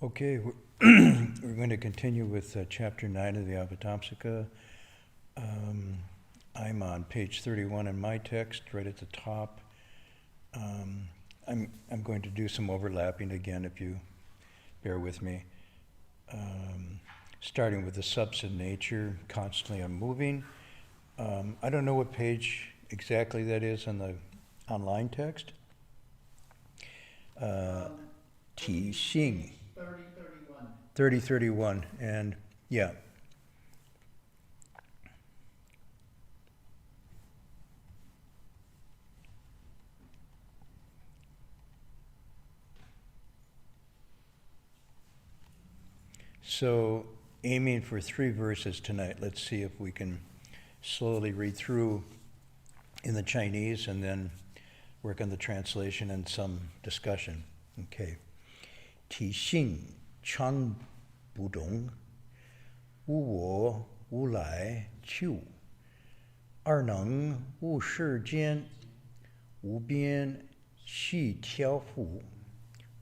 Okay, we're going to continue with chapter 9 of the Avatamsaka. I'm on page 31 in my text, right at the top. I'm going to do some overlapping again, if you bear with me. Starting with the substance nature, constantly unmoving. I don't know what page exactly that is in the online text. 体性 3031, and yeah. So, aiming for 3 verses tonight. Let's see if we can slowly read through in the Chinese and then work on the translation and some discussion. Okay. 体性常不动，无我无来去，而能无世间，无边细调伏。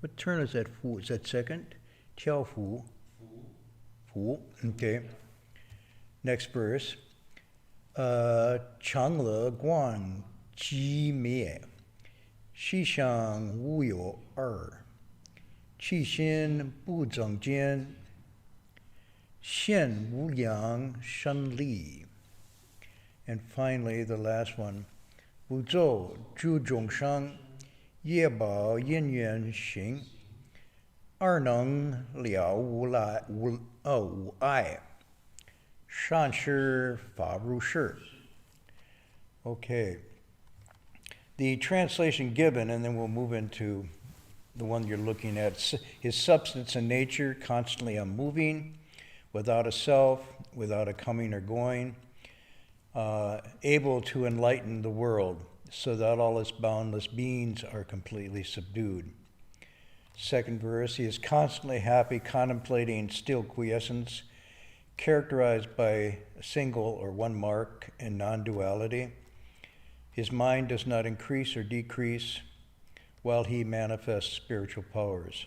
What turn is that fu? Is that second? 调伏. Fu. Okay. Next verse. 常乐观寂灭，世上无有二。气心不增减，现无量生力。And finally, the last one. 不走诸众生，业报因缘行，而能了无碍，善事法如是. Okay. The translation given, and then we'll move into the one you're looking at. His substance and nature, constantly unmoving, without a self, without a coming or going, able to enlighten the world so that all its boundless beings are completely subdued. Second verse, he is constantly happy, contemplating still quiescence, characterized by a single or one mark and non-duality. His mind does not increase or decrease while he manifests spiritual powers.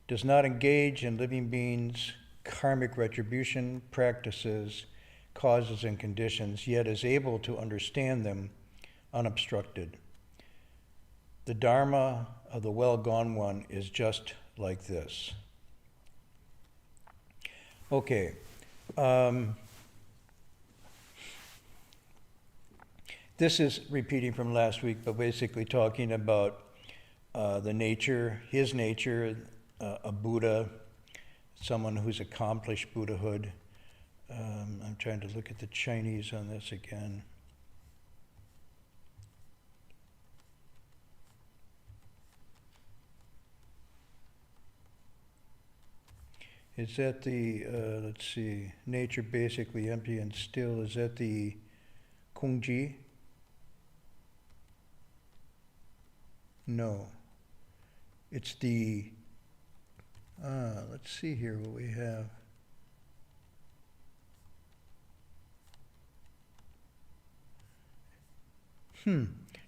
Does not engage in living beings' karmic retribution practices, causes, and conditions, yet is able to understand them unobstructed. The Dharma of the well-gone one is just like this. Okay. This is repeating from last week, but basically talking about the nature, his nature, a Buddha, someone who's accomplished Buddhahood. I'm trying to look at the Chinese on this again. Is that the, let's see, nature basically empty and still, is that the Kongji? No. It's the, let's see here what we have.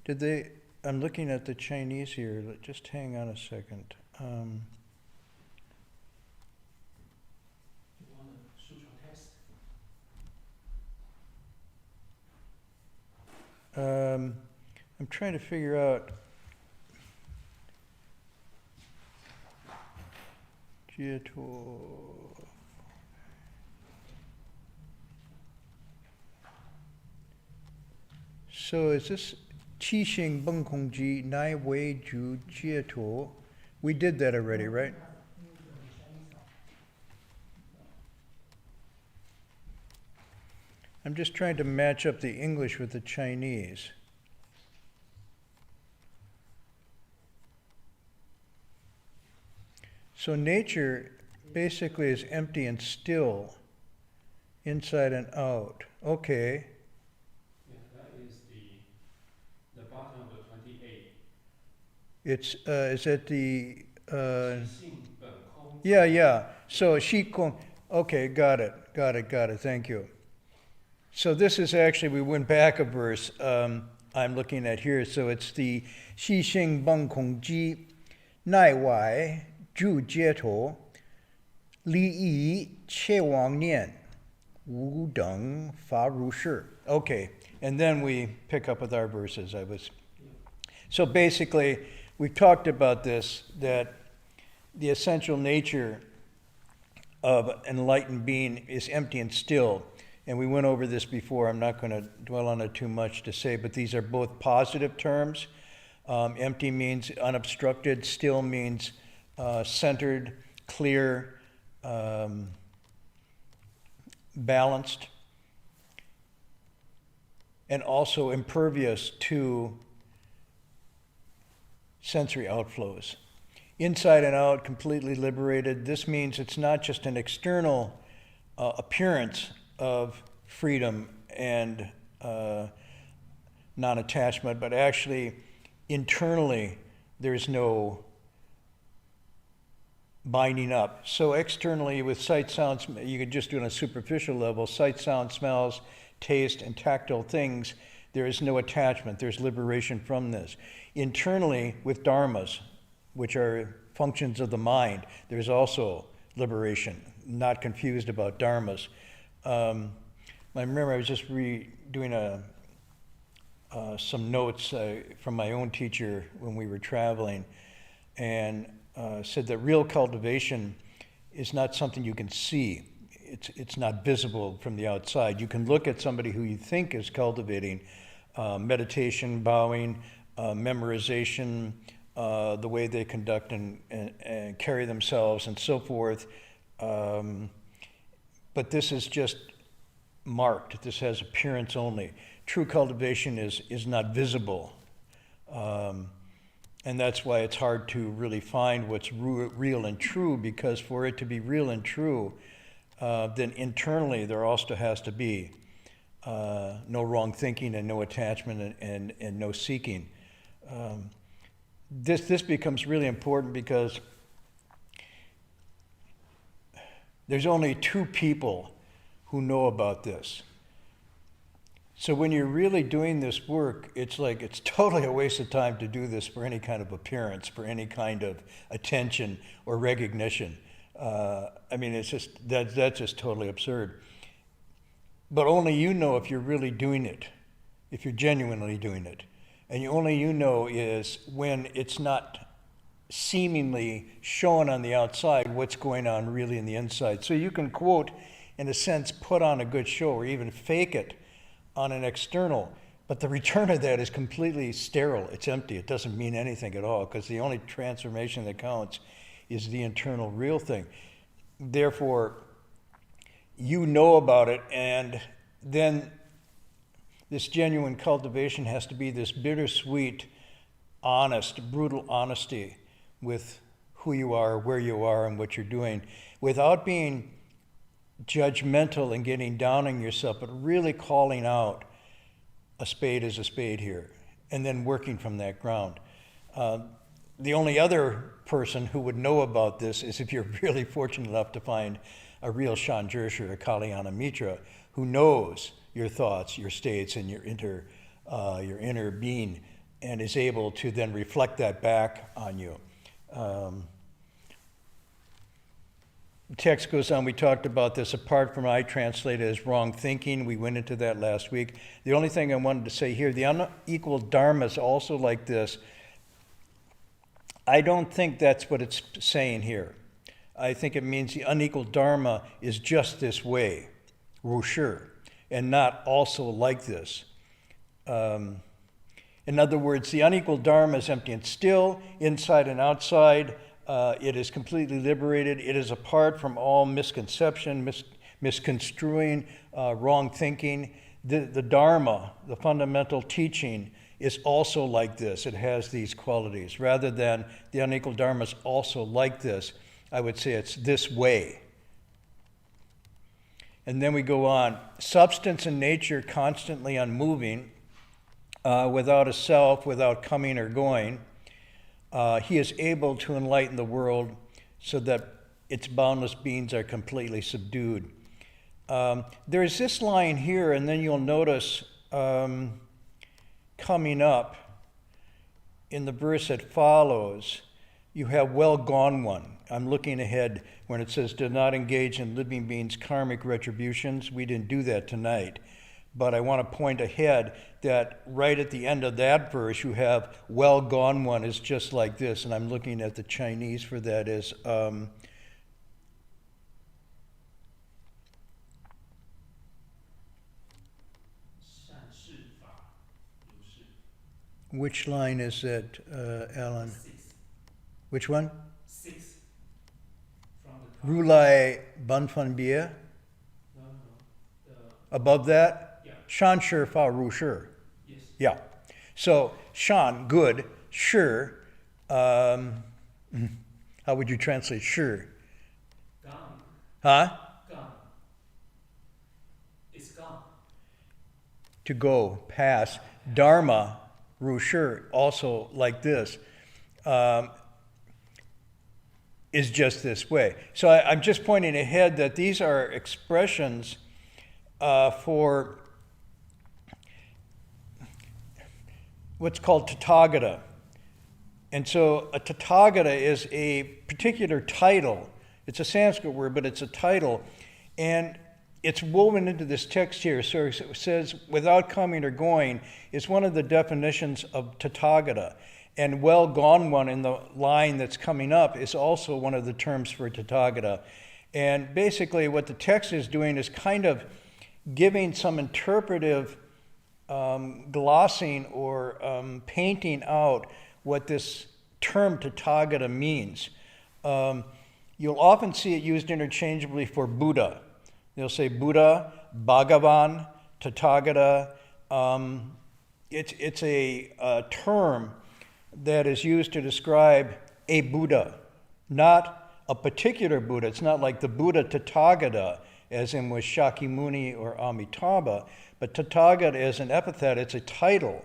Did they, I'm looking at the Chinese here, just hang on a second. I'm trying to figure out So is this Qi Xing Beng Kong Ji Nai Wei Ju Jie To? We did that already, right? I'm just trying to match up the English with the Chinese. So nature basically is empty and still, inside and out. Okay. Yeah, that is the bottom of the 28. It's is that the Yeah. So okay, got it. Thank you. So this is actually, we went back a verse I'm looking at here. So it's the Xi Xing Beng Kong Ji Nai Wai Zhu Jie To Li Yi Che Wang Nian Wu Deng Fa Ru Shi. Okay, and then we pick up with our verses. So basically, we've talked about this, that the essential nature of an enlightened being is empty and still. And we went over this before. I'm not going to dwell on it too much to say, but these are both positive terms. Empty means unobstructed. Still means centered, clear, balanced, and also impervious to sensory outflows. Inside and out, completely liberated. This means it's not just an external appearance of freedom and non-attachment, but actually internally there's no binding up. So externally with sight, sounds, you could just do it on a superficial level, sight, sound, smells, taste, and tactile things, there is no attachment. There's liberation from this. Internally with dharmas, which are functions of the mind, there's also liberation. Not confused about dharmas. I remember I was just doing some notes from my own teacher when we were traveling, and said that real cultivation is not something you can see. It's not visible from the outside. You can look at somebody who you think is cultivating meditation, bowing, memorization, the way they conduct and carry themselves and so forth. But this is just marked. This has appearance only. True cultivation is not visible. And that's why it's hard to really find what's real and true, because for it to be real and true, then internally there also has to be no wrong thinking and no attachment and no seeking. This becomes really important because there's only two people who know about this. So when you're really doing this work, it's like it's totally a waste of time to do this for any kind of appearance, for any kind of attention or recognition. I mean, it's just that's just totally absurd. But only you know if you're really doing it, if you're genuinely doing it. And only you know is when it's not seemingly shown on the outside what's going on really in the inside. So you can, quote, in a sense, put on a good show or even fake it on an external, but the return of that is completely sterile. It's empty. It doesn't mean anything at all, because the only transformation that counts is the internal real thing. Therefore, you know about it, and then this genuine cultivation has to be this bittersweet, honest, brutal honesty with who you are, where you are, and what you're doing, without being judgmental and getting down on yourself, but really calling out a spade is a spade here, and then working from that ground. The only other person who would know about this is if you're really fortunate enough to find a real Shanjesh or a Kalyana Mitra who knows your thoughts, your states, and your inner being, and is able to then reflect that back on you. The text goes on, we talked about this, apart from I translate it as wrong thinking. We went into that last week. The only thing I wanted to say here, the unequal dharma is also like this. I don't think that's what it's saying here. I think it means the unequal dharma is just this way, Rushir, and not also like this. In other words, the unequal dharma is empty and still, inside and outside. It is completely liberated. It is apart from all misconception, misconstruing, wrong thinking. The Dharma, the fundamental teaching, is also like this. It has these qualities. Rather than the unequal Dharma is also like this, I would say it's this way. And then we go on. Substance and nature constantly unmoving, without a self, without coming or going. He is able to enlighten the world so that its boundless beings are completely subdued. There's this line here, and then you'll notice coming up in the verse that follows, you have well gone one. I'm looking ahead when it says, do not engage in living beings' karmic retributions. We didn't do that tonight. But I want to point ahead that right at the end of that verse, you have well gone one is just like this. And I'm looking at the Chinese for that as which line is that, Alan? 6. Which one? 6. From the top. Rulai Banfan Bia? No. Above that? Yeah. Shan Shi Fa Ru Shi. Yes. Yeah. So Shan, good. Shi, how would you translate Shi? Gone. Huh? Gone. It's gone. To go, pass. Dharma, Ru Shi, also like this, is just this way. So I'm just pointing ahead that these are expressions for what's called Tathagata. And so a Tathagata is a particular title. It's a Sanskrit word, but it's a title. And it's woven into this text here. So it says, without coming or going, is one of the definitions of Tathagata. And well gone one in the line that's coming up is also one of the terms for Tathagata. And basically what the text is doing is kind of giving some interpretive glossing or painting out what this term Tathagata means. You'll often see it used interchangeably for Buddha. They'll say Buddha, Bhagavan, Tathagata. It's a term that is used to describe a Buddha, not a particular Buddha. It's not like the Buddha Tathagata, as in with Shakyamuni or Amitabha, but Tathagata is an epithet, it's a title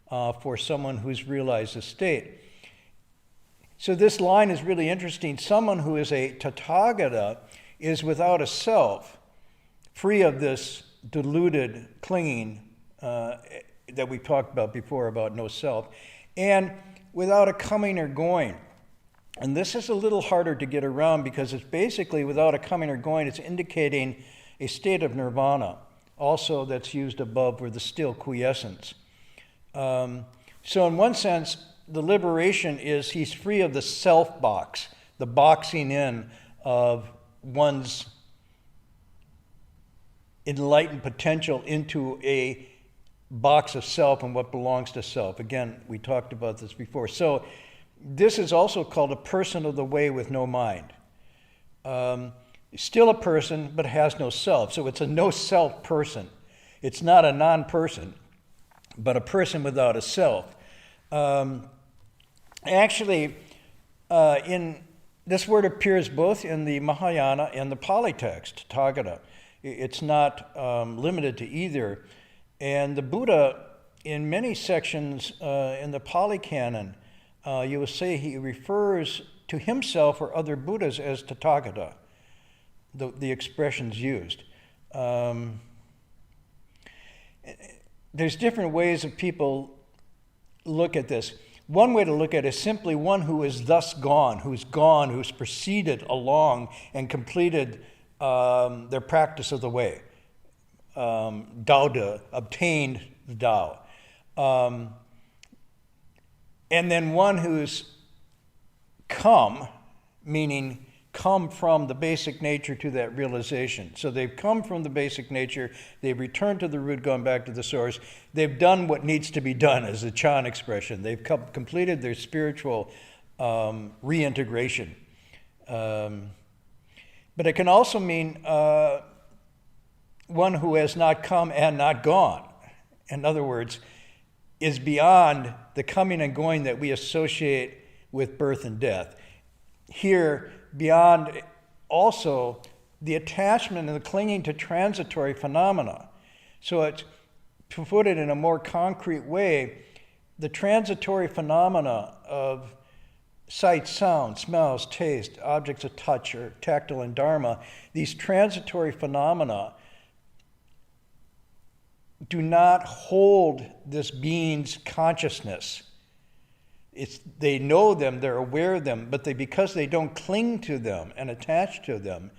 for someone who's realized a state. So this line is really interesting. Someone who is a Tathagata is without a self, free of this deluded clinging that we talked about before about no self, and without a coming or going. And this is a little harder to get around because it's basically without a coming or going, it's indicating a state of nirvana. Also, that's used above for the still quiescence. So in one sense, the liberation is he's free of the self box, the boxing in of one's enlightened potential into a box of self and what belongs to self. Again, we talked about this before. So this is also called a person of the way with no mind. Still a person, but has no self. So it's a no-self person. It's not a non-person, but a person without a self. Actually, in this word appears both in the Mahayana and the Pali text, Tathagata. It's not limited to either. And the Buddha, in many sections in the Pali Canon, you will say he refers to himself or other Buddhas as Tathagata, the expressions used. There's different ways that people look at this. One way to look at it is simply one who is thus gone, who's proceeded along and completed their practice of the way. Dao, obtained the Tao. And then one who's come, meaning come from the basic nature to that realization. So they've come from the basic nature, they've returned to the root, gone back to the source, they've done what needs to be done, as a Chan expression. They've completed their spiritual reintegration. But it can also mean one who has not come and not gone. In other words, is beyond the coming and going that we associate with birth and death. Here, beyond also the attachment and the clinging to transitory phenomena. So it's, to put it in a more concrete way, the transitory phenomena of sight, sound, smells, taste, objects of touch, or tactile and dharma, these transitory phenomena do not hold this being's consciousness. They know them, they're aware of them, but because they don't cling to them and attach to them,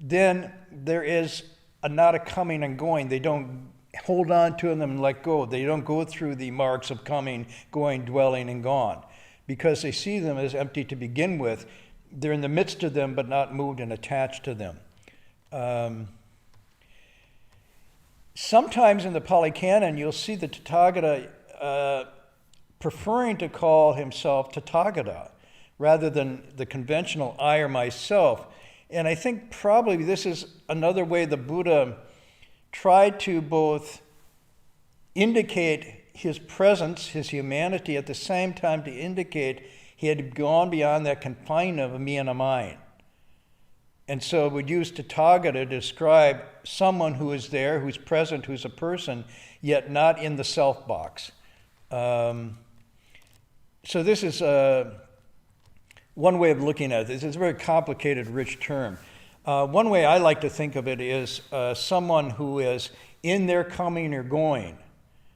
then there is not a coming and going. They don't hold on to them and let go. They don't go through the marks of coming, going, dwelling, and gone. Because they see them as empty to begin with, they're in the midst of them but not moved and attached to them. Sometimes in the Pali Canon, you'll see the Tathagata preferring to call himself Tathagata rather than the conventional I or myself. And I think probably this is another way the Buddha tried to both indicate his presence, his humanity, at the same time to indicate he had gone beyond that confinement of a me and a mine. And so would use Tathagata to describe someone who is there, who's present, who's a person, yet not in the self box. So this is one way of looking at this. It's a very complicated, rich term. One way I like to think of it is someone who is in their coming or going.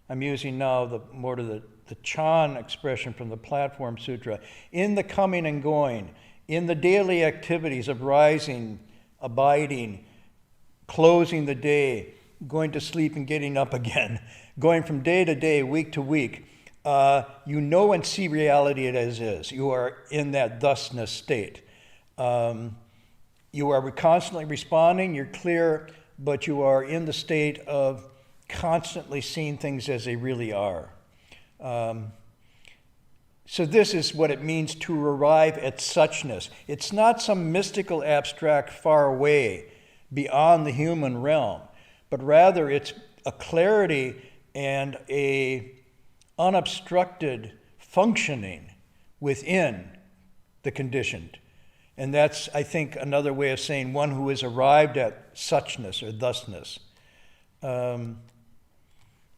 I'm using now more to the Chan expression from the Platform Sutra. In the coming and going, in the daily activities of rising, abiding, closing the day, going to sleep and getting up again, going from day to day, week to week, you know and see reality as is. You are in that thusness state. You are constantly responding, you're clear, but you are in the state of constantly seeing things as they really are. So this is what it means to arrive at suchness. It's not some mystical, abstract, far away, beyond the human realm, but rather it's a clarity and a unobstructed functioning within the conditioned. And that's, I think, another way of saying one who has arrived at suchness or thusness.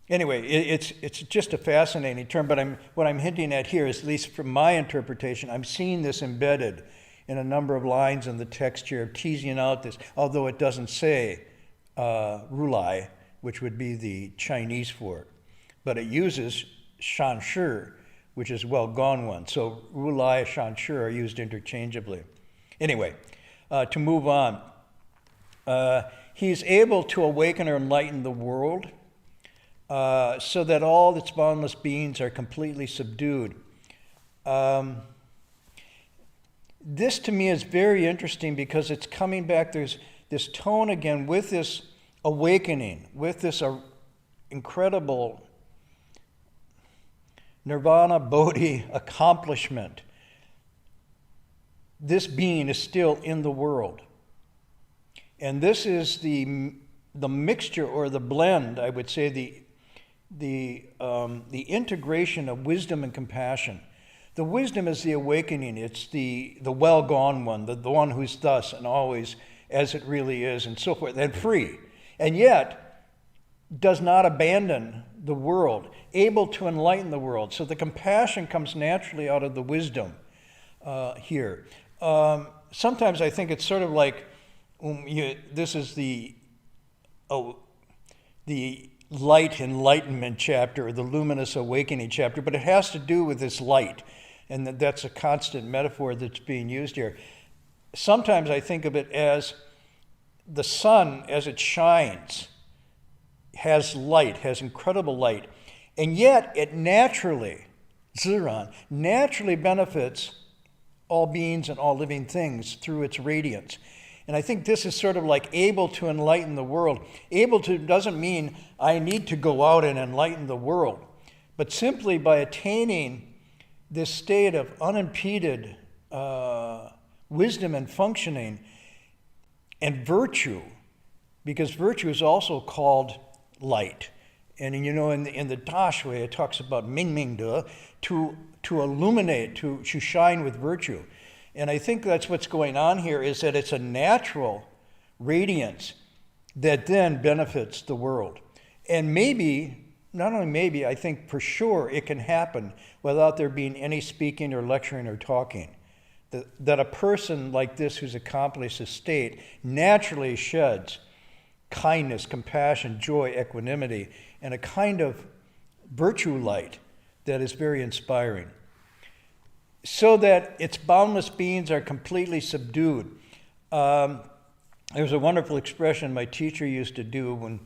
Anyway, it's just a fascinating term, but what I'm hinting at here is, at least from my interpretation, I'm seeing this embedded in a number of lines in the text here, teasing out this, although it doesn't say Rulai, which would be the Chinese for it, but it uses Shan Shi, which is well gone one. So Rulai and Shan Shi are used interchangeably. Anyway, to move on, he's able to awaken or enlighten the world so that all its boundless beings are completely subdued. This to me is very interesting because it's coming back. There's this tone again with this awakening, with this incredible nirvana bodhi accomplishment. This being is still in the world. And this is the mixture or the blend, I would say, the integration of wisdom and compassion. The wisdom is the awakening. It's the well-gone one, the one who's thus and always as it really is and so forth, and free. And yet does not abandon the world, able to enlighten the world. So the compassion comes naturally out of the wisdom here. Sometimes I think it's sort of like, this is the light enlightenment chapter, or the luminous awakening chapter, but it has to do with this light, and that's a constant metaphor that's being used here. Sometimes I think of it as the sun, as it shines, has light, has incredible light, and yet it naturally, Ziran, naturally benefits all beings and all living things through its radiance. And I think this is sort of like able to enlighten the world. Able to doesn't mean I need to go out and enlighten the world, but simply by attaining this state of unimpeded wisdom and functioning and virtue, because virtue is also called light. And in the Da Shui, it talks about Ming Ming De, to illuminate, to shine with virtue. And I think that's what's going on here, is that it's a natural radiance that then benefits the world. And maybe not only maybe, I think for sure it can happen without there being any speaking or lecturing or talking. That a person like this who's accomplished this state naturally sheds kindness, compassion, joy, equanimity, and a kind of virtue light that is very inspiring. So that its boundless beings are completely subdued. There's a wonderful expression my teacher used to do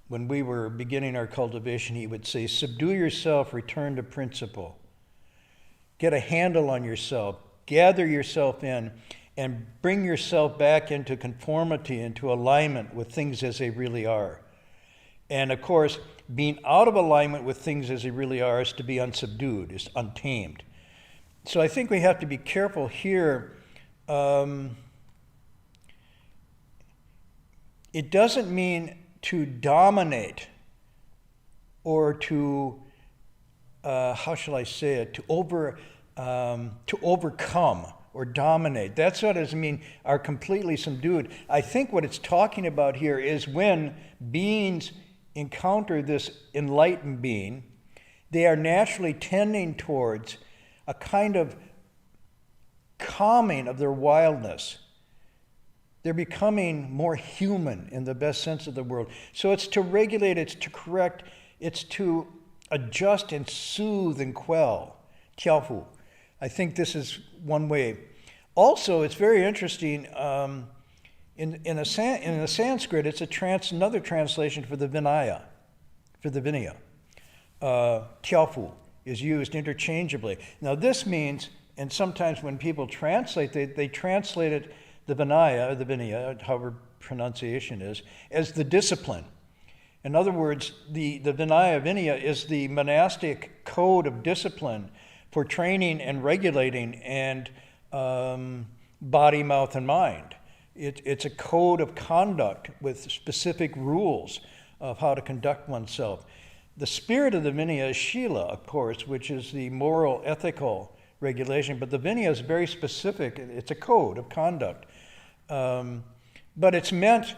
when we were beginning our cultivation. He would say, subdue yourself, return to principle. Get a handle on yourself, gather yourself in, and bring yourself back into conformity, into alignment with things as they really are. And of course, being out of alignment with things as they really are is to be unsubdued, is untamed. So I think we have to be careful here. It doesn't mean to dominate or to, how shall I say it, to overcome or dominate. That's what it doesn't mean are completely subdued. I think what it's talking about here is when beings encounter this enlightened being, they are naturally tending towards a kind of calming of their wildness. They're becoming more human in the best sense of the word. So it's to regulate, it's to correct, it's to adjust and soothe and quell. Tiaofu. I think this is one way. Also, it's very interesting. In the Sanskrit, it's another translation for the Vinaya, for the Vinaya. Tiaofu is used interchangeably. Now this means, and sometimes when people translate, they translate it, the Vinaya, however pronunciation is, as the discipline. In other words, the Vinaya is the monastic code of discipline for training and regulating and body, mouth, and mind. It's a code of conduct with specific rules of how to conduct oneself. The spirit of the Vinaya is Shila, of course, which is the moral, ethical regulation, but the Vinaya is very specific. It's a code of conduct. But it's meant,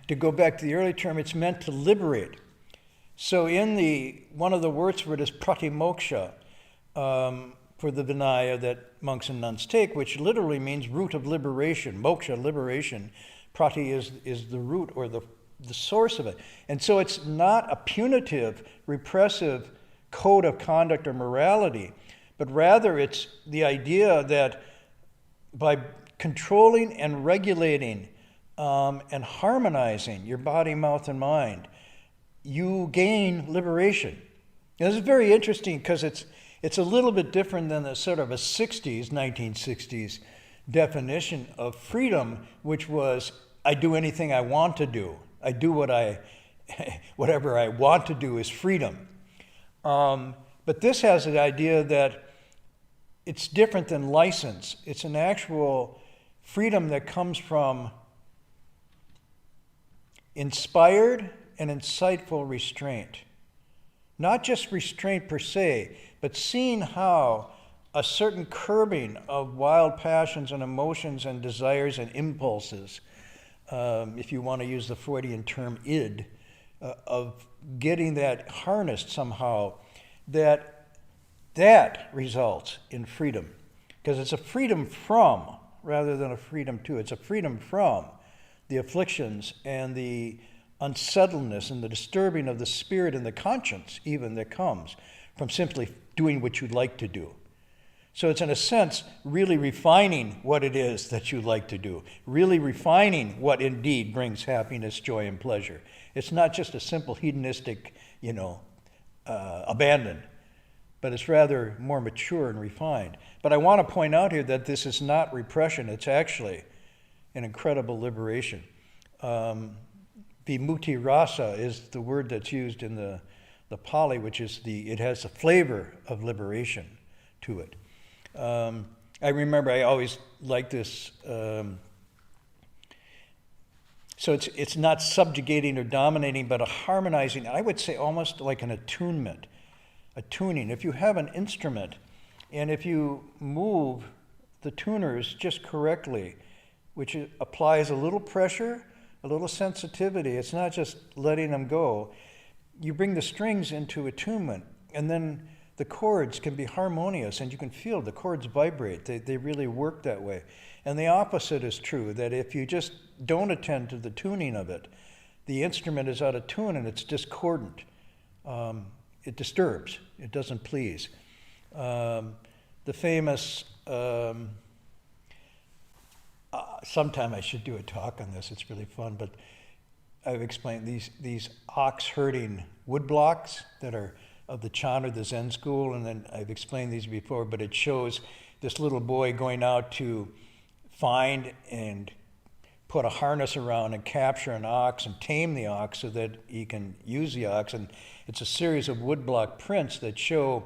to go back to the early term, it's meant to liberate. So one of the words for it is pratimoksha, for the Vinaya that monks and nuns take, which literally means root of liberation, moksha, liberation. Prati is the root or the source of it. And so it's not a punitive, repressive code of conduct or morality, but rather it's the idea that by controlling and regulating and harmonizing your body, mouth, and mind, you gain liberation. Now, this is very interesting because it's a little bit different than the sort of a 1960s definition of freedom, which was, I do anything I want to do. I do whatever I want to do is freedom. But this has the idea that it's different than license. It's an actual freedom that comes from inspired and insightful restraint. Not just restraint per se, but seeing how a certain curbing of wild passions and emotions and desires and impulses, if you want to use the Freudian term id, of getting that harnessed somehow, that results in freedom. Because it's a freedom from, rather than a freedom to. It's a freedom from the afflictions and the unsettledness and the disturbing of the spirit and the conscience even that comes from simply doing what you'd like to do. So it's in a sense really refining what it is that you like to do, really refining what indeed brings happiness, joy, and pleasure. It's not just a simple hedonistic, abandon, but it's rather more mature and refined. But I want to point out here that this is not repression, it's actually an incredible liberation. Vimutti rasa is the word that's used in the Pali, which is it has the flavor of liberation to it. I remember I always liked this. So it's not subjugating or dominating, but a harmonizing, I would say almost like an attunement, a tuning. If you have an instrument and if you move the tuners just correctly, which applies a little pressure, a little sensitivity. It's not just letting them go. You bring the strings into attunement, and then the chords can be harmonious, and you can feel the chords vibrate. They really work that way. And the opposite is true, that if you just don't attend to the tuning of it, the instrument is out of tune and it's discordant. It disturbs. It doesn't please. The famous, sometime I should do a talk on this. It's really fun, but I've explained these ox herding wood blocks that are of the Chan or the Zen school, and then I've explained these before, but it shows this little boy going out to find and put a harness around and capture an ox and tame the ox so that he can use the ox. And it's a series of woodblock prints that show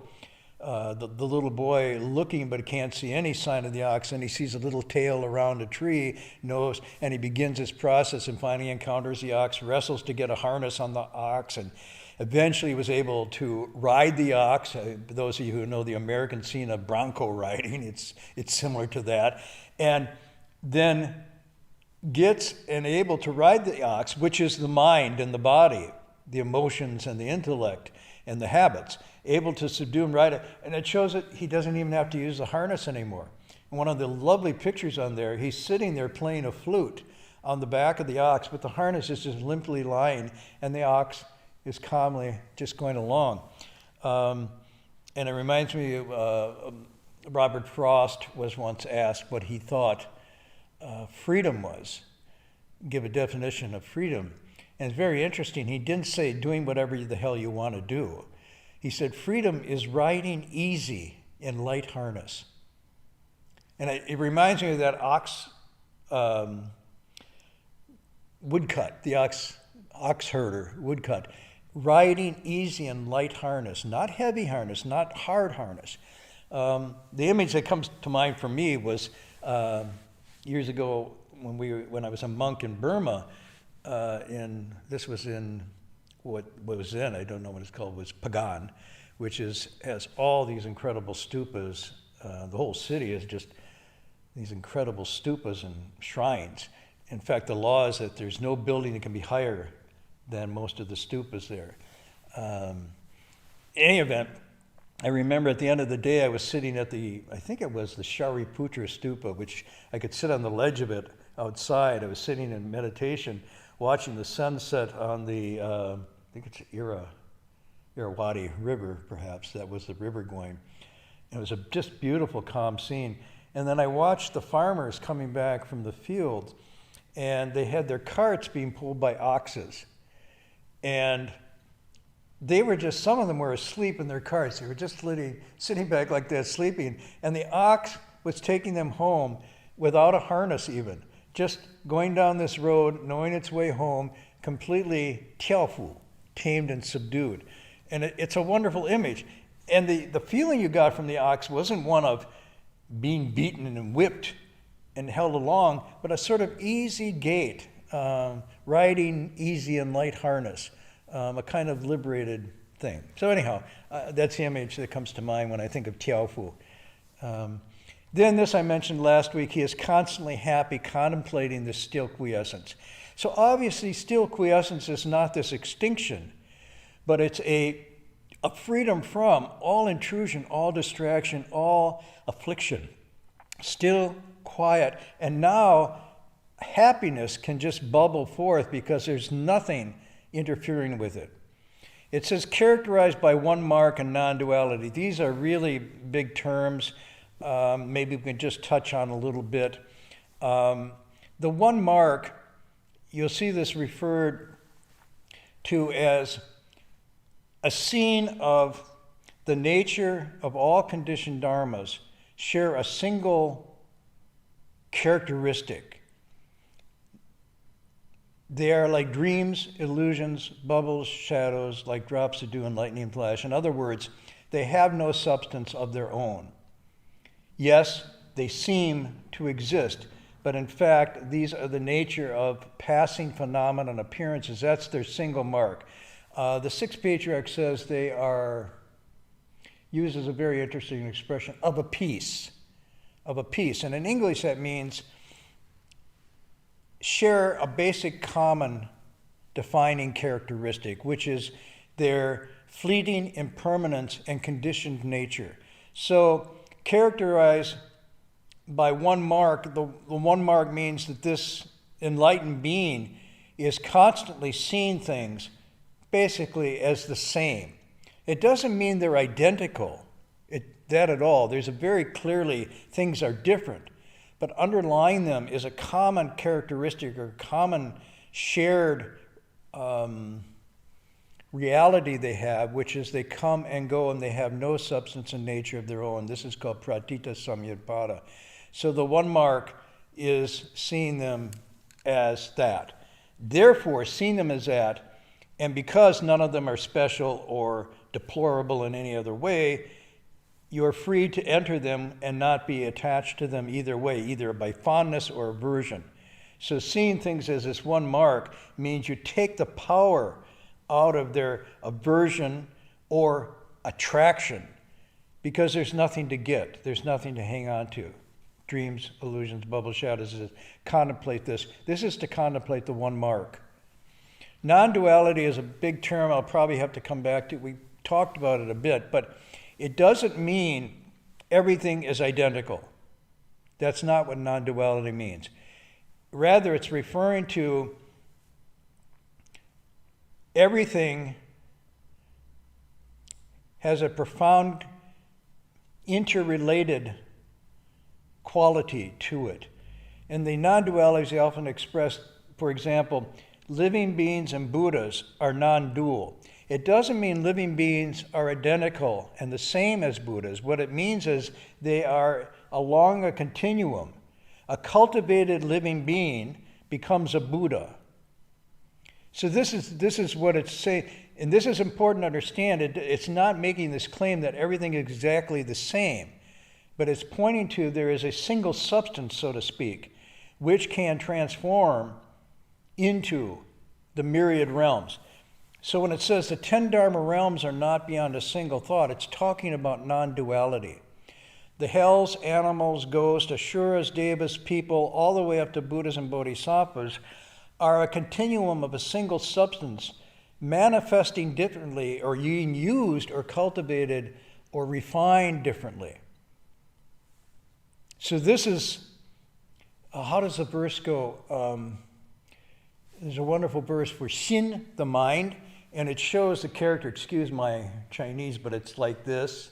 the little boy looking but can't see any sign of the ox, and he sees a little tail around a tree, knows, and he begins his process and finally encounters the ox, wrestles to get a harness on the ox, and eventually was able to ride the ox. Those of you who know the American scene of bronco riding, it's similar to that. And then gets and able to ride the ox, which is the mind and the body, the emotions and the intellect and the habits, able to subdue and ride it. And it shows that he doesn't even have to use the harness anymore. And one of the lovely pictures on there, he's sitting there playing a flute on the back of the ox, but the harness is just limply lying, and the ox is calmly just going along. And it reminds me of Robert Frost was once asked what he thought freedom was, give a definition of freedom. And it's very interesting. He didn't say doing whatever the hell you want to do. He said freedom is riding easy in light harness. And it reminds me of that ox woodcut, the ox herder woodcut, riding easy in light harness, not heavy harness, not hard harness. The image that comes to mind for me was years ago when I was a monk in Burma. This was in what was then, I don't know what it's called, was Pagan, which has all these incredible stupas. The whole city is just these incredible stupas and shrines. In fact, the law is that there's no building that can be higher than most of the stupas there. In any event, I remember at the end of the day, I was sitting at I think it was the Shariputra stupa, which I could sit on the ledge of it outside. I was sitting in meditation, watching the sunset on the, I think it's Irrawaddy River, perhaps. That was the river going. And it was a just beautiful, calm scene. And then I watched the farmers coming back from the field, and they had their carts being pulled by oxes. And they were just, some of them were asleep in their carts. They were just sitting back like that, sleeping. And the ox was taking them home without a harness even, just going down this road, knowing its way home, completely tiaofu, tamed and subdued. And it's a wonderful image. And the feeling you got from the ox wasn't one of being beaten and whipped and held along, but a sort of easy gait, riding easy and light harness, a kind of liberated thing. So anyhow, that's the image that comes to mind when I think of tiaofu. Then this I mentioned last week, he is constantly happy contemplating the still quiescence. So obviously still quiescence is not this extinction, but it's a freedom from all intrusion, all distraction, all affliction. Still quiet. And now happiness can just bubble forth because there's nothing interfering with it. It says characterized by one mark and non-duality. These are really big terms. Maybe we can just touch on a little bit. The one mark, you'll see this referred to as a scene of the nature of all conditioned dharmas share a single characteristic. They are like dreams, illusions, bubbles, shadows, like drops of dew and lightning flash. In other words, they have no substance of their own. Yes, they seem to exist, but in fact, these are the nature of passing phenomena and appearances. That's their single mark. The Sixth Patriarch says they are, uses a very interesting expression, of a piece. And in English that means share a basic common defining characteristic, which is their fleeting impermanence and conditioned nature. So characterized by one mark, the one mark means that this enlightened being is constantly seeing things basically as the same. It doesn't mean they're identical, that at all. There's a very clearly things are different, but underlying them is a common characteristic or common shared reality they have, which is they come and go and they have no substance and nature of their own. This is called pratita samyudpada. So the one mark is seeing them as that. Therefore, seeing them as that, and because none of them are special or deplorable in any other way, you're free to enter them and not be attached to them either way, either by fondness or aversion. So seeing things as this one mark means you take the power out of their aversion or attraction, because there's nothing to get, there's nothing to hang on to. Dreams, illusions, bubble shadows, contemplate this. This is to contemplate the one mark. Non-duality is a big term I'll probably have to come back to. We talked about it a bit, but it doesn't mean everything is identical. That's not what non-duality means. Rather, it's referring to everything has a profound interrelated quality to it. And the non-dualities often expressed, for example, living beings and Buddhas are non-dual. It doesn't mean living beings are identical and the same as Buddhas. What it means is they are along a continuum. A cultivated living being becomes a Buddha. So this is what it's saying, and this is important to understand. It's not making this claim that everything is exactly the same, but it's pointing to there is a single substance, so to speak, which can transform into the myriad realms. So when it says the 10 Dharma realms are not beyond a single thought, it's talking about non-duality. The hells, animals, ghosts, asuras, devas, people, all the way up to Buddhas and Bodhisattvas are a continuum of a single substance manifesting differently or being used or cultivated or refined differently. So this is, how does the verse go? There's a wonderful verse for Xin, the mind, and it shows the character, excuse my Chinese, but it's like this.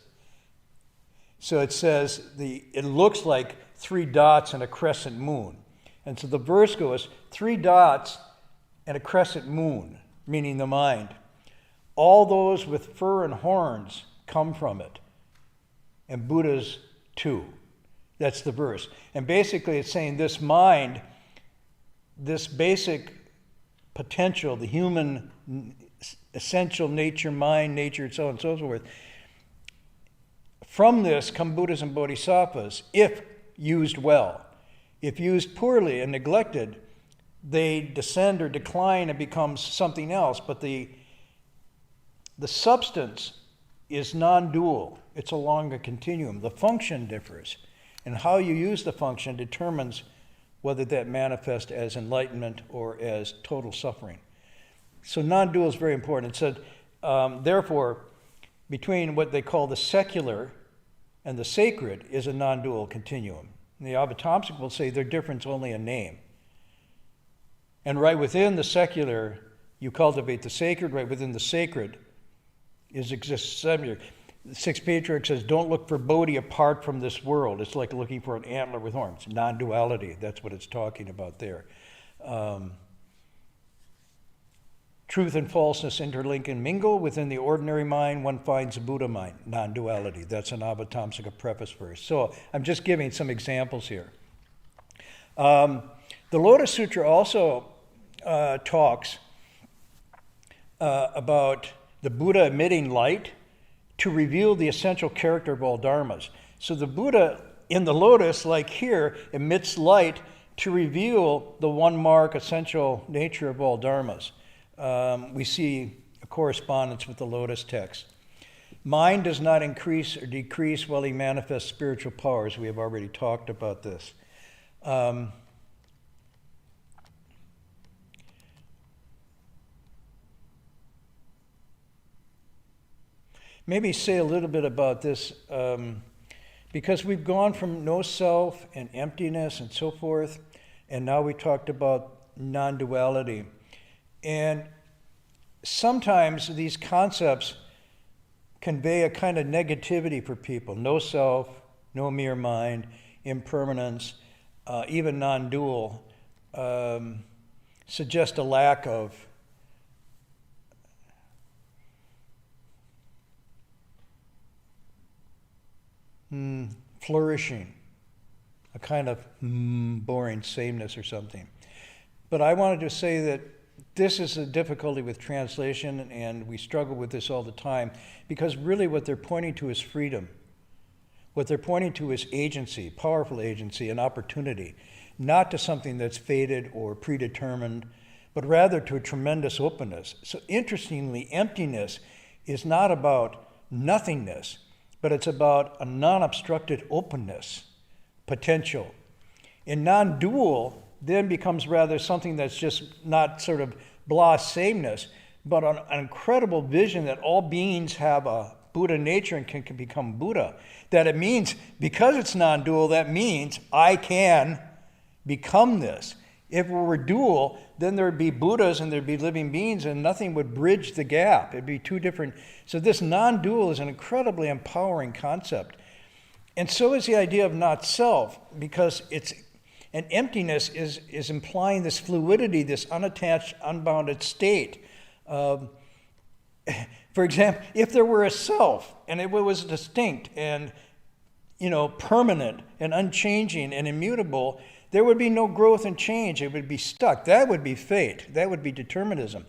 So it says, it looks like 3 dots and a crescent moon. And so the verse goes, 3 dots and a crescent moon, meaning the mind. All those with fur and horns come from it, and Buddhas too. That's the verse. And basically it's saying this mind, this basic potential, the human essential nature, mind, nature, so on and so forth, from this come Buddhas and Bodhisattvas, if used well. If used poorly and neglected, they descend or decline and become something else. But the substance is non-dual. It's along a continuum. The function differs. And how you use the function determines whether that manifests as enlightenment or as total suffering. So non-dual is very important. It said, therefore, between what they call the secular and the sacred is a non-dual continuum. And the Avatamsaka will say their difference only a name. And right within the secular, you cultivate the sacred. Right within the sacred exists secular. The Sixth Patriarch says, don't look for Bodhi apart from this world. It's like looking for an antler with horns. Non-duality, that's what it's talking about there. Truth and falseness interlink and mingle. Within the ordinary mind, one finds a Buddha mind. Non-duality, that's an Avatamsaka preface verse. So I'm just giving some examples here. The Lotus Sutra also talks about the Buddha emitting light to reveal the essential character of all dharmas. So the Buddha in the lotus, like here, emits light to reveal the one mark essential nature of all dharmas. We see a correspondence with the lotus text. Mind does not increase or decrease while he manifests spiritual powers. We have already talked about this. maybe say a little bit about this, because we've gone from no self and emptiness and so forth, and now we talked about non-duality. And sometimes these concepts convey a kind of negativity for people. No self, no mere mind, impermanence, even non-dual, suggest a lack of flourishing, a kind of boring sameness or something. But I wanted to say that this is a difficulty with translation, and we struggle with this all the time, because really what they're pointing to is freedom. What they're pointing to is agency, powerful agency, and opportunity, not to something that's fated or predetermined, but rather to a tremendous openness. So interestingly, emptiness is not about nothingness, but it's about a non-obstructed openness, potential. And non-dual then becomes rather something that's just not sort of blah sameness, but an incredible vision that all beings have a Buddha nature and can become Buddha. That it means, because it's non-dual, that means I can become this. If it were dual, then there'd be Buddhas and there'd be living beings, and nothing would bridge the gap. It'd be two different. So this non-dual is an incredibly empowering concept. And so is the idea of not self, because it's an emptiness is implying this fluidity, this unattached, unbounded state. For example, if there were a self and it was distinct and permanent and unchanging and immutable, there would be no growth and change. It would be stuck. That would be fate. That would be determinism.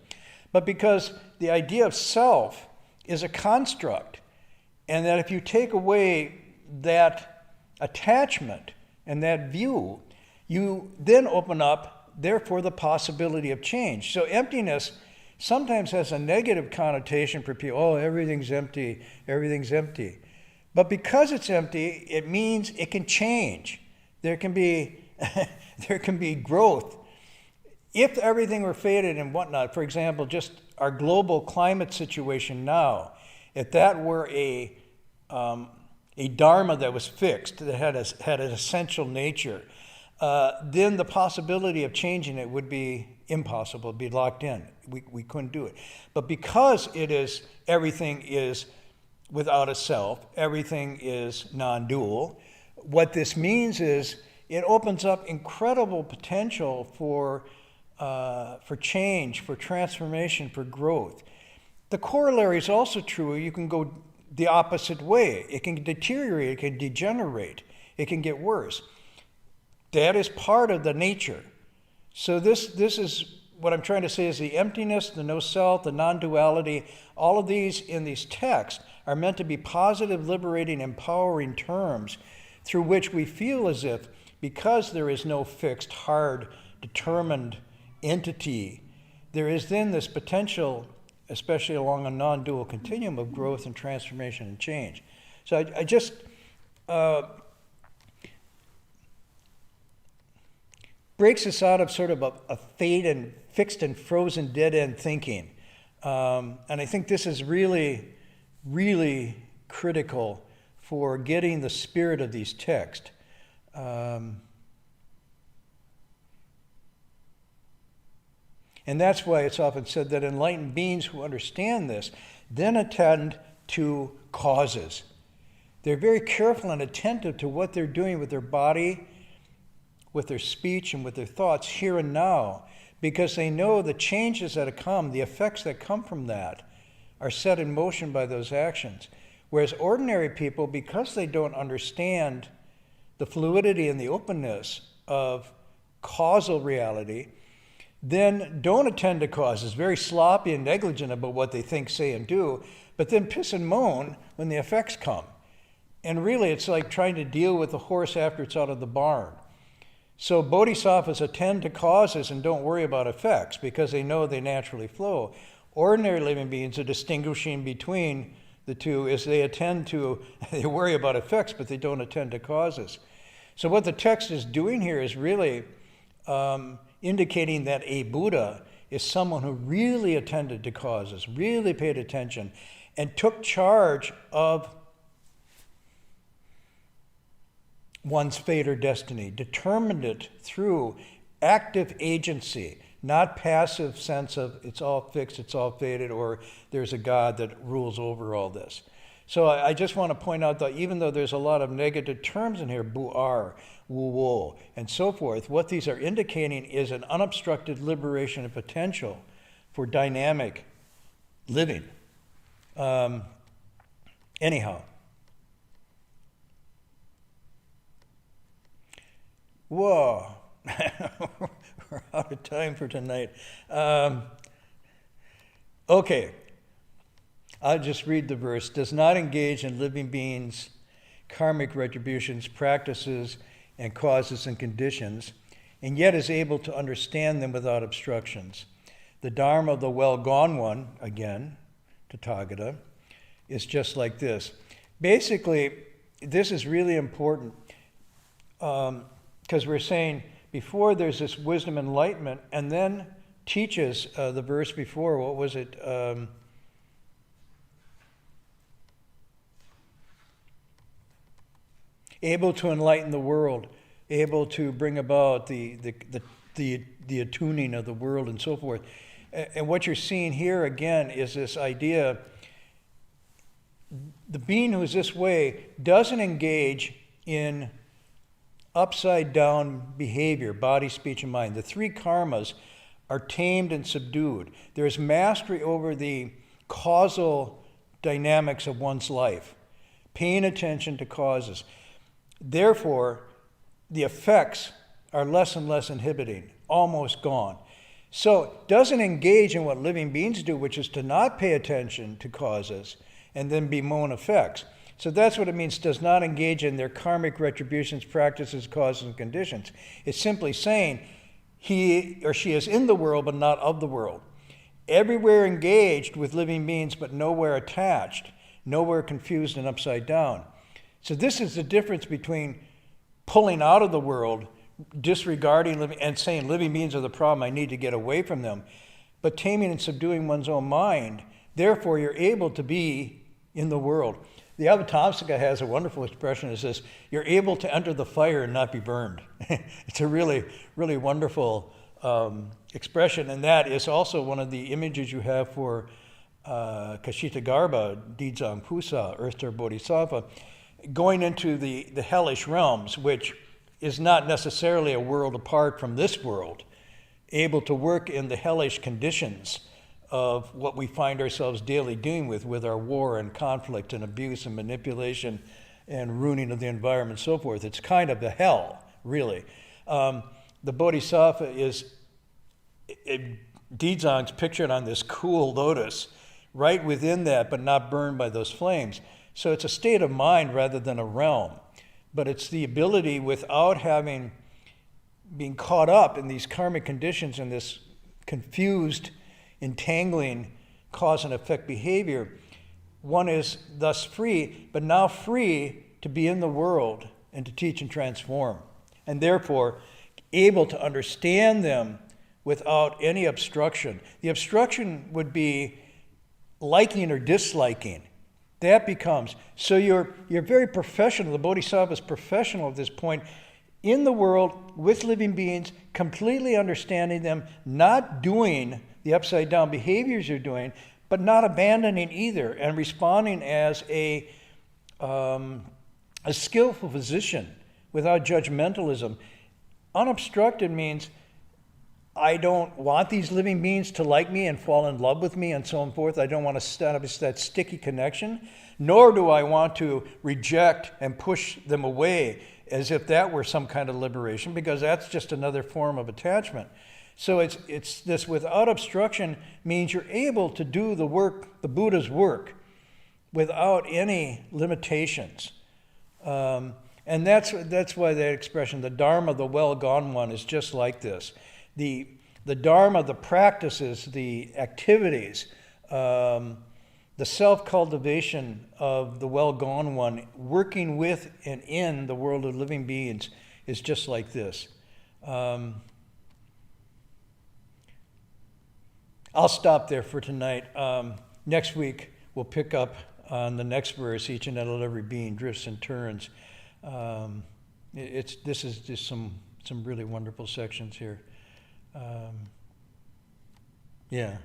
But because the idea of self is a construct, and that if you take away that attachment and that view, you then open up, therefore, the possibility of change. So emptiness sometimes has a negative connotation for people. Oh, everything's empty, everything's empty. But because it's empty, it means it can change. There can be growth. If everything were fated and whatnot, for example, just our global climate situation now, if that were a dharma that was fixed, that had an essential nature, then the possibility of changing it would be impossible, be locked in. We couldn't do it. But because everything is without a self, everything is non-dual, what this means is it opens up incredible potential for change, for transformation, for growth. The corollary is also true. You can go the opposite way. It can deteriorate, it can degenerate, it can get worse. That is part of the nature. So this is what I'm trying to say is the emptiness, the no self, the non-duality, all of these in these texts are meant to be positive, liberating, empowering terms through which we feel as if, because there is no fixed, hard, determined entity, there is then this potential, especially along a non-dual continuum, of growth and transformation and change. So I just breaks us out of sort of a fate and fixed and frozen dead-end thinking. And I think this is really, really critical for getting the spirit of these texts. And that's why it's often said that enlightened beings who understand this then attend to causes. They're very careful and attentive to what they're doing with their body, with their speech, and with their thoughts here and now, because they know the changes that come, the effects that come from that, are set in motion by those actions. Whereas ordinary people, because they don't understand the fluidity and the openness of causal reality, then don't attend to causes, very sloppy and negligent about what they think, say, and do, but then piss and moan when the effects come. And really, it's like trying to deal with the horse after it's out of the barn. So bodhisattvas attend to causes and don't worry about effects because they know they naturally flow. Ordinary living beings are distinguishing between the two is they worry about effects, but they don't attend to causes. So what the text is doing here is really indicating that a Buddha is someone who really attended to causes, really paid attention, and took charge of one's fate or destiny, determined it through active agency, not passive sense of it's all fixed, it's all fated, or there's a God that rules over all this. So I just want to point out that even though there's a lot of negative terms in here, bu'ar, wu-wo, and so forth, what these are indicating is an unobstructed liberation of potential for dynamic living. Anyhow. Whoa. We're out of time for tonight. Okay. I'll just read the verse. Does not engage in living beings, karmic retributions, practices, and causes and conditions, and yet is able to understand them without obstructions. The Dharma of the well-gone one, again, Tathagata, is just like this. Basically, this is really important because we're saying before there's this wisdom enlightenment, and then teaches the verse before, what was it? Able to enlighten the world, able to bring about the attuning of the world and so forth. And what you're seeing here again is this idea, the being who is this way doesn't engage in upside down behavior, body, speech, and mind. The three karmas are tamed and subdued. There's mastery over the causal dynamics of one's life, paying attention to causes. Therefore, the effects are less and less inhibiting, almost gone. So doesn't engage in what living beings do, which is to not pay attention to causes and then bemoan effects. So that's what it means, does not engage in their karmic retributions, practices, causes, and conditions. It's simply saying he or she is in the world but not of the world. Everywhere engaged with living beings but nowhere attached, nowhere confused and upside down. So this is the difference between pulling out of the world, disregarding living, and saying living beings are the problem, I need to get away from them, but taming and subduing one's own mind. Therefore, you're able to be in the world. The Avatamsaka has a wonderful expression that says, you're able to enter the fire and not be burned. It's a really, really wonderful expression, and that is also one of the images you have for Kashitagarbha, Dijang Pusa, Earthstar Bodhisattva, going into the hellish realms, which is not necessarily a world apart from this world, able to work in the hellish conditions of what we find ourselves daily dealing with our war and conflict and abuse and manipulation and ruining of the environment and so forth. It's kind of the hell, really. The Bodhisattva is, Dijang's pictured on this cool lotus, right within that, but not burned by those flames. So it's a state of mind rather than a realm. But it's the ability, without being caught up in these karmic conditions and this confused, entangling cause and effect behavior, one is thus free, but now free to be in the world and to teach and transform, and therefore able to understand them without any obstruction. The obstruction would be liking or disliking. That becomes, so you're very professional, the Bodhisattva is professional at this point, in the world with living beings, completely understanding them, not doing the upside down behaviors you're doing, but not abandoning either, and responding as a skillful physician without judgmentalism. Unobstructed means I don't want these living beings to like me and fall in love with me and so on and forth. I don't want to establish that sticky connection, nor do I want to reject and push them away as if that were some kind of liberation, because that's just another form of attachment. So it's this without obstruction means you're able to do the work, the Buddha's work, without any limitations. And that's why that expression, the Dharma, the well-gone one, is just like this. The Dharma, the practices, the activities, the self-cultivation of the well-gone one, working with and in the world of living beings, is just like this. I'll stop there for tonight. Next week, we'll we'll pick up on the next verse. Each and every being drifts and turns. This is just some really wonderful sections here. Yeah.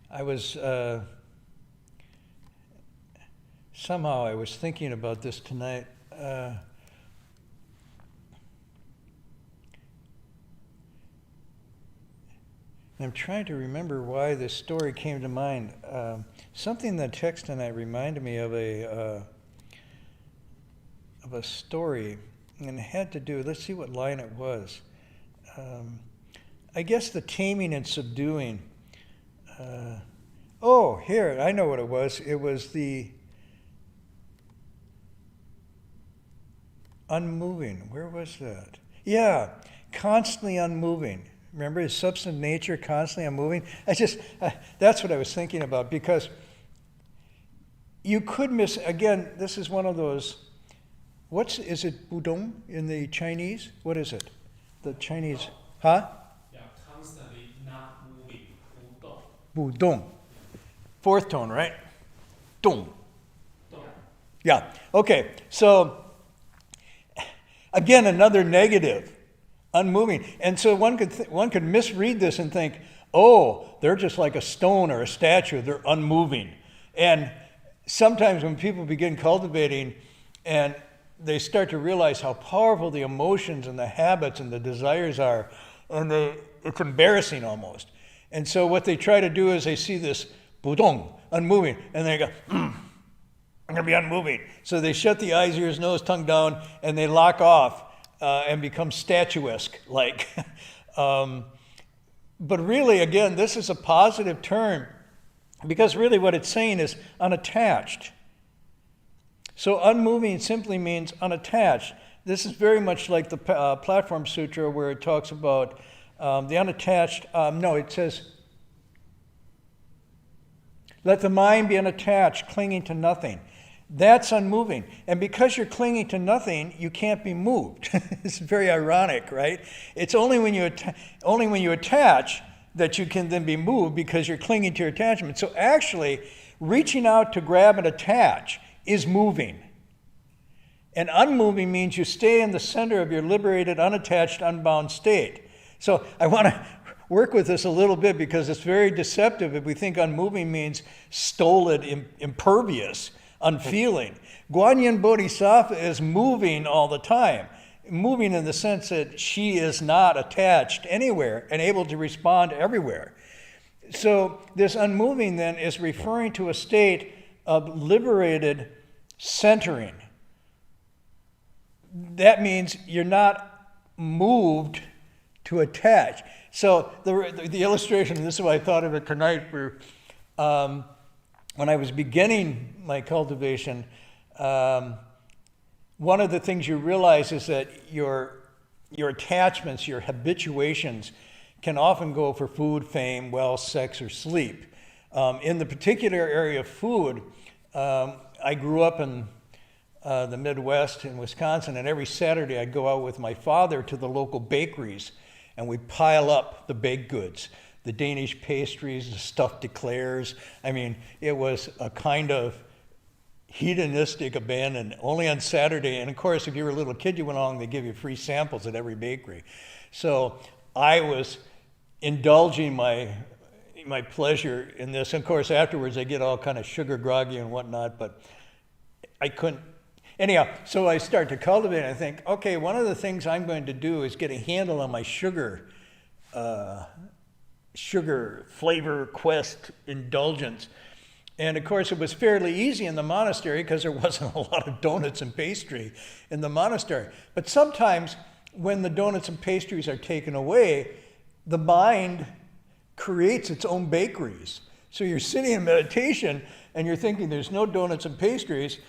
I was somehow I was thinking about this tonight. I'm trying to remember why this story came to mind. Something in the text tonight reminded me of a story, and it had to do. Let's see what line it was. I guess the taming and subduing. Here, I know what it was. It was the unmoving. Where was that? Yeah, constantly unmoving. Remember, his substance nature constantly unmoving? That's what I was thinking about, because you could miss, again, this is one of those, is it Budong in the Chinese? What is it? The Chinese, huh? Yeah, constantly not moving. 不动. Budong. Fourth tone, right? Dong. 动. Yeah, okay, so, again, another negative. Unmoving. And so one could misread this and think, oh, they're just like a stone or a statue, they're unmoving. And sometimes when people begin cultivating and they start to realize how powerful the emotions and the habits and the desires are, and it's embarrassing almost. And so what they try to do is they see this budong, unmoving, and they go, I'm going to be unmoving. So they shut the eyes, ears, nose, tongue down, and they lock off. And become statuesque-like. But really, again, this is a positive term, because really what it's saying is unattached. So unmoving simply means unattached. This is very much like the Platform Sutra, where it talks about the unattached. It says, let the mind be unattached, clinging to nothing. That's unmoving. And because you're clinging to nothing, you can't be moved. It's very ironic, right? It's only when you attach that you can then be moved, because you're clinging to your attachment. So actually, reaching out to grab and attach is moving. And unmoving means you stay in the center of your liberated, unattached, unbound state. So I want to work with this a little bit, because it's very deceptive if we think unmoving means stolid, impervious, unfeeling. Guanyin Bodhisattva is moving all the time. Moving in the sense that she is not attached anywhere and able to respond everywhere. So this unmoving then is referring to a state of liberated centering. That means you're not moved to attach. So the illustration, and this is why I thought of it tonight, when I was beginning my cultivation, one of the things you realize is that your attachments, your habituations, can often go for food, fame, wealth, sex, or sleep. In the particular area of food, I grew up in the Midwest in Wisconsin, and every Saturday I'd go out with my father to the local bakeries, and we'd pile up the baked goods. The Danish pastries, the stuffed eclairs. I mean, it was a kind of hedonistic abandon, only on Saturday. And of course, if you were a little kid, you went along, they give you free samples at every bakery. So I was indulging my pleasure in this. And of course, afterwards, I get all kind of sugar groggy and whatnot, but I couldn't. Anyhow, so I start to cultivate, and I think, okay, one of the things I'm going to do is get a handle on my sugar flavor quest indulgence. And of course, it was fairly easy in the monastery, because there wasn't a lot of donuts and pastry in the monastery. But sometimes when the donuts and pastries are taken away, the mind creates its own bakeries. So you're sitting in meditation and you're thinking there's no donuts and pastries,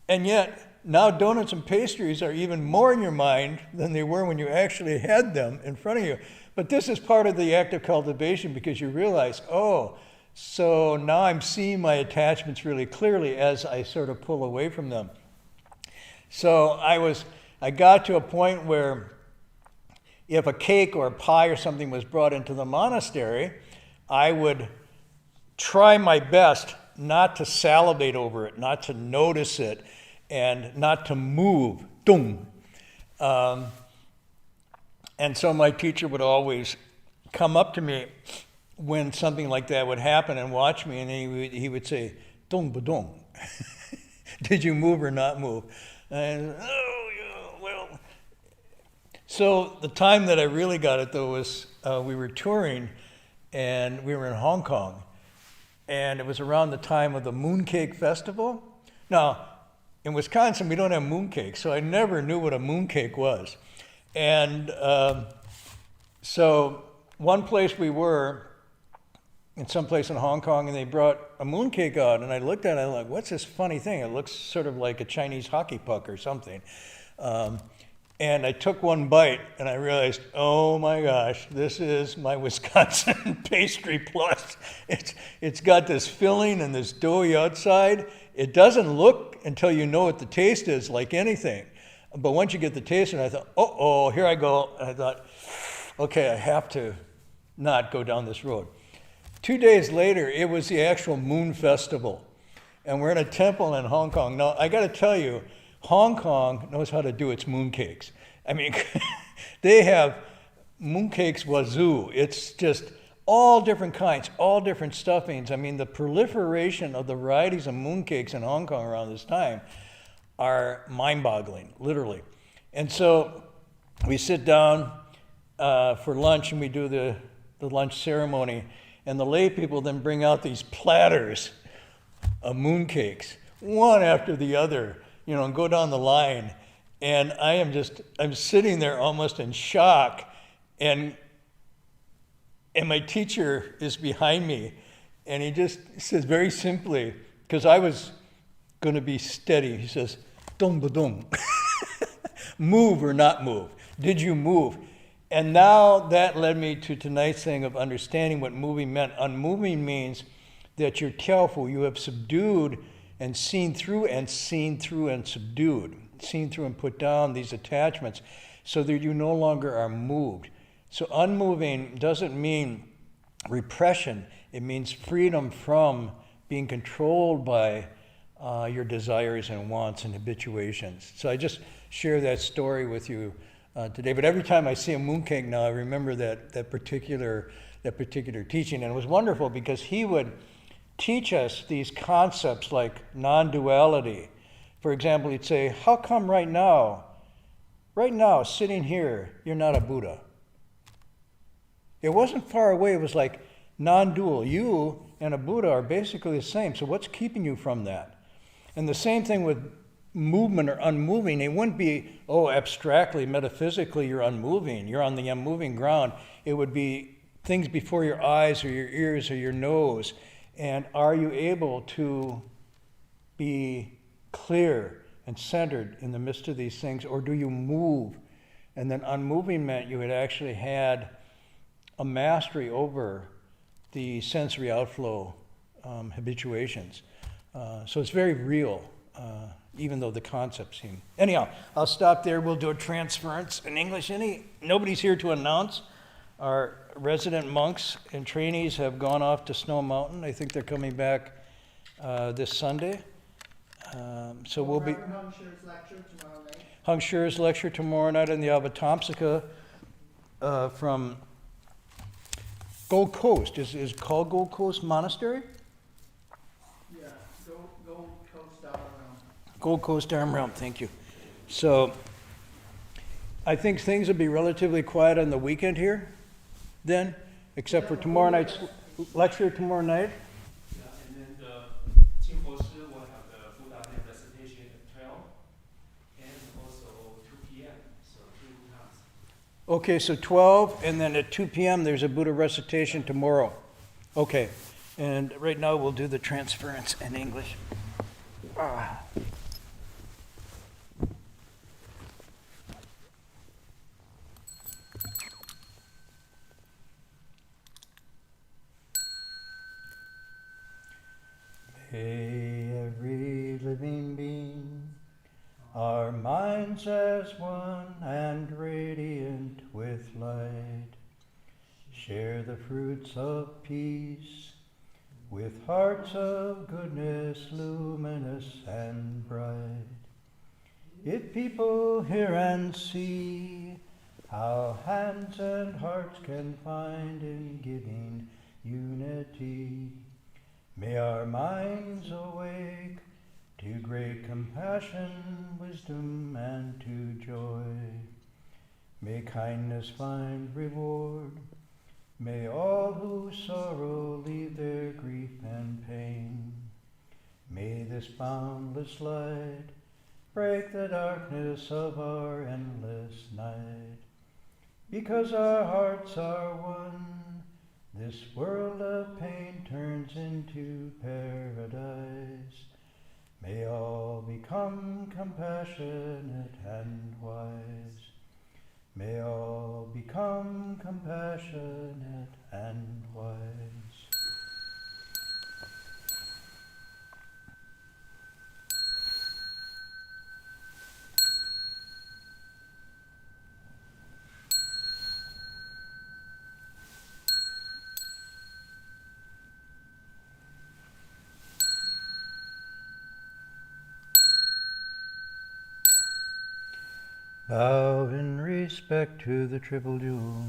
and yet now donuts and pastries are even more in your mind than they were when you actually had them in front of you. But this is part of the act of cultivation, because you realize, oh, so now I'm seeing my attachments really clearly as I sort of pull away from them. So I got to a point where if a cake or a pie or something was brought into the monastery, I would try my best not to salivate over it, not to notice it, and not to move. Dung. And so my teacher would always come up to me when something like that would happen and watch me, and he would say, "Dung ba dung." Did you move or not move? And oh, yeah, well. So the time that I really got it though was we were touring, and we were in Hong Kong, and it was around the time of the Mooncake Festival. Now, in Wisconsin, we don't have mooncake, so I never knew what a mooncake was. And so one place we were, in some place in Hong Kong, and they brought a mooncake out, and I looked at it, I'm like, what's this funny thing? It looks sort of like a Chinese hockey puck or something. And I took one bite, and I realized, oh my gosh, this is my Wisconsin pastry plus. It's got this filling and this doughy outside. It doesn't look, until you know what the taste is, like anything. But once you get the taste, and I thought, oh, here I go. And I thought, okay, I have to not go down this road. 2 days later, it was the actual Moon Festival. And we're in a temple in Hong Kong. Now, I got to tell you, Hong Kong knows how to do its mooncakes. I mean, they have mooncakes wazoo. It's just all different kinds, all different stuffings. I mean, the proliferation of the varieties of mooncakes in Hong Kong around this time are mind-boggling, literally. And so we sit down for lunch, and we do the lunch ceremony, and the lay people then bring out these platters of mooncakes, one after the other, and go down the line. And I'm sitting there almost in shock, and my teacher is behind me, and he just says very simply, because I was going to be steady, he says, "Dung ba dung." Move or not move. Did you move? And now that led me to tonight's thing of understanding what moving meant. Unmoving means that you're careful, you have subdued and seen through and subdued, seen through and put down these attachments so that you no longer are moved. So unmoving doesn't mean repression. It means freedom from being controlled by your desires and wants and habituations. So I just share that story with you today. But every time I see a mooncake now, I remember that particular teaching. And it was wonderful because he would teach us these concepts like non-duality. For example, he'd say, how come right now, sitting here, you're not a Buddha? It wasn't far away. It was like non-dual. You and a Buddha are basically the same. So what's keeping you from that? And the same thing with movement or unmoving. It wouldn't be, abstractly, metaphysically, you're unmoving. You're on the unmoving ground. It would be things before your eyes or your ears or your nose. And are you able to be clear and centered in the midst of these things, or do you move? And then unmoving meant you had actually had a mastery over the sensory outflow habituations. So it's very real, even though the concepts seem... Anyhow, I'll stop there. We'll do a transference in English. Nobody's here to announce. Our resident monks and trainees have gone off to Snow Mountain. I think they're coming back this Sunday. So we'll be... Heng Sure's lecture tomorrow night. Heng Sure's lecture tomorrow night in the Avatamsaka from Gold Coast. Is it called Gold Coast Monastery? Yeah, Gold Coast Dharma Realm. Gold Coast Dharma Realm, thank you. So I think things will be relatively quiet on the weekend here then, except for tomorrow night's lecture tomorrow night. Yeah, and then the Skillful will have the Buddha name recitation at 12 and also 2 p.m. So 2 times. Okay, so 12, and then at 2 p.m. there's a Buddha recitation tomorrow. Okay, and right now we'll do the transference in English. May every living being, our minds as one and radiant with light, share the fruits of peace with hearts of goodness luminous and bright. If people hear and see how hands and hearts can find in giving unity, may our minds awake to great compassion, wisdom, and to joy. May kindness find reward. May all who sorrow leave their grief and pain. May this boundless light break the darkness of our endless night. Because our hearts are one, this world of pain turns into paradise. May all become compassionate and wise. May all become compassionate and wise. Bow in respect to the triple jewel.